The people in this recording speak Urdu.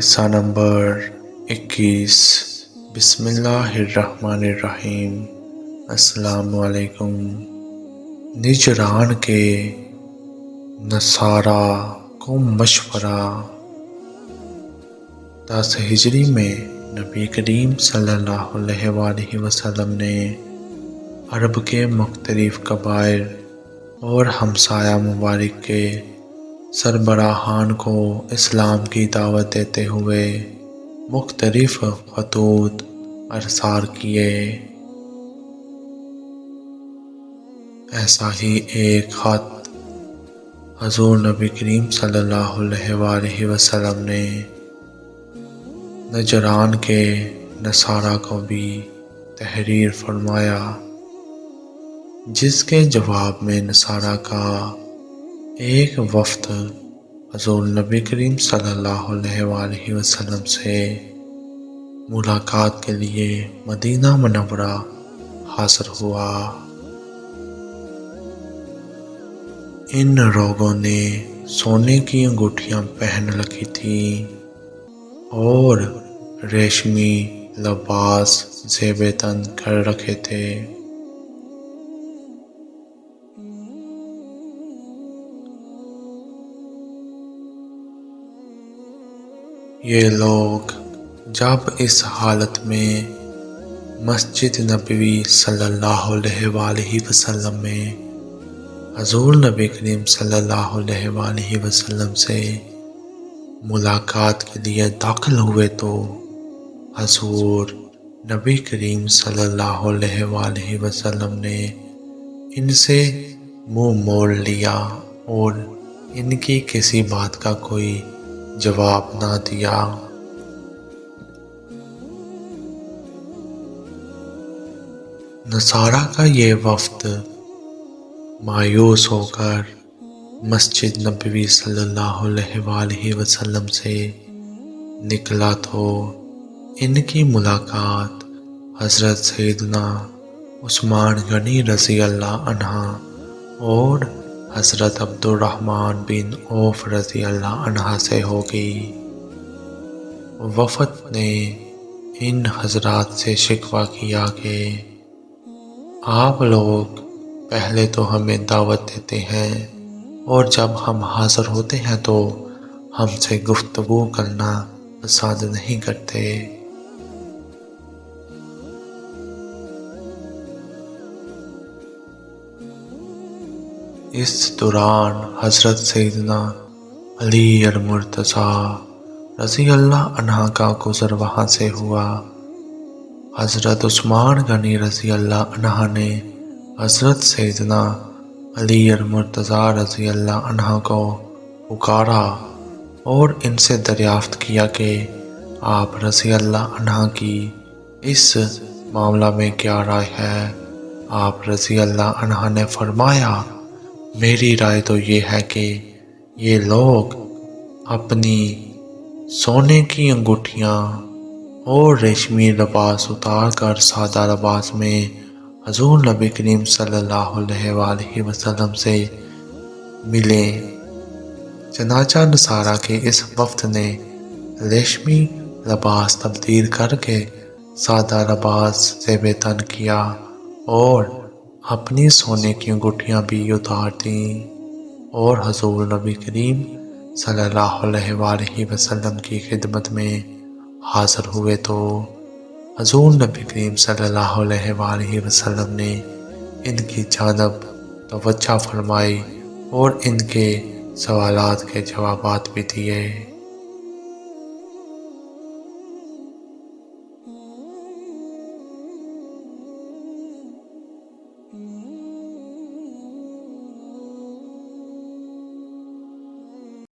قصہ نمبر 21 بسم اللہ الرحمن الرحیم۔ السلام علیکم۔ نجران کے نصارہ کو مشورہ۔ 10 ہجری میں نبی کریم صلی اللہ علیہ وآلہ وسلم نے عرب کے مختلف قبائل اور ہمسایہ ممالک کے سربراہان کو اسلام کی دعوت دیتے ہوئے مختلف خطوط ارسال کیے۔ ایسا ہی ایک خط حضور نبی کریم صلی اللہ علیہ وآلہ وسلم نے نجران کے نصارہ کو بھی تحریر فرمایا، جس کے جواب میں نصارہ کا ایک وفد حضور نبی کریم صلی اللہ علیہ وآلہ وسلم سے ملاقات کے لیے مدینہ منورہ حاضر ہوا۔ ان لوگوں نے سونے کی انگوٹھیاں پہن رکھی تھیں اور ریشمی لباس زیب تن کر رکھے تھے۔ یہ لوگ جب اس حالت میں مسجد نبوی صلی اللہ علیہ وآلہ وسلم میں حضور نبی کریم صلی اللہ علیہ وآلہ وسلم سے ملاقات کے لیے داخل ہوئے تو حضور نبی کریم صلی اللہ علیہ وآلہ وسلم نے ان سے منہ موڑ لیا اور ان کی کسی بات کا کوئی جواب نہ دیا۔ نصارہ کا یہ وفد مایوس ہو کر مسجد نبوی صلی اللہ علیہ وآلہ وسلم سے نکلا تو ان کی ملاقات حضرت سیدنا عثمان غنی رضی اللہ عنہ اور حضرت عبد الرحمن بن عوف رضی اللہ عنہ سے ہو گئی۔ وفد نے ان حضرات سے شکوہ کیا کہ آپ لوگ پہلے تو ہمیں دعوت دیتے ہیں اور جب ہم حاضر ہوتے ہیں تو ہم سے گفتگو کرنا پسند نہیں کرتے۔ اس دوران حضرت سیدنا علی المرتضیٰ رضی اللہ عنہ کا گزر وہاں سے ہوا۔ حضرت عثمان غنی رضی اللہ عنہ نے حضرت سیدنا علی المرتضیٰ رضی اللہ عنہ کو پکارا اور ان سے دریافت کیا کہ آپ رضی اللہ عنہ کی اس معاملہ میں کیا رائے ہے۔ آپ رضی اللہ عنہ نے فرمایا، میری رائے تو یہ ہے کہ یہ لوگ اپنی سونے کی انگوٹھیاں اور ریشمی لباس اتار کر سادہ لباس میں حضور نبی کریم صلی اللہ علیہ وآلہ وسلم سے ملیں۔ چنانچہ نصارہ کے اس وفد نے ریشمی لباس تبدیل کر کے سادہ لباس زیب تن کیا اور اپنی سونے کی انگوٹھیاں بھی اتار دیں اور حضور نبی کریم صلی اللہ علیہ وآلہ وسلم کی خدمت میں حاضر ہوئے تو حضور نبی کریم صلی اللہ علیہ وآلہ وسلم نے ان کی جانب توجہ فرمائی اور ان کے سوالات کے جوابات بھی دیے۔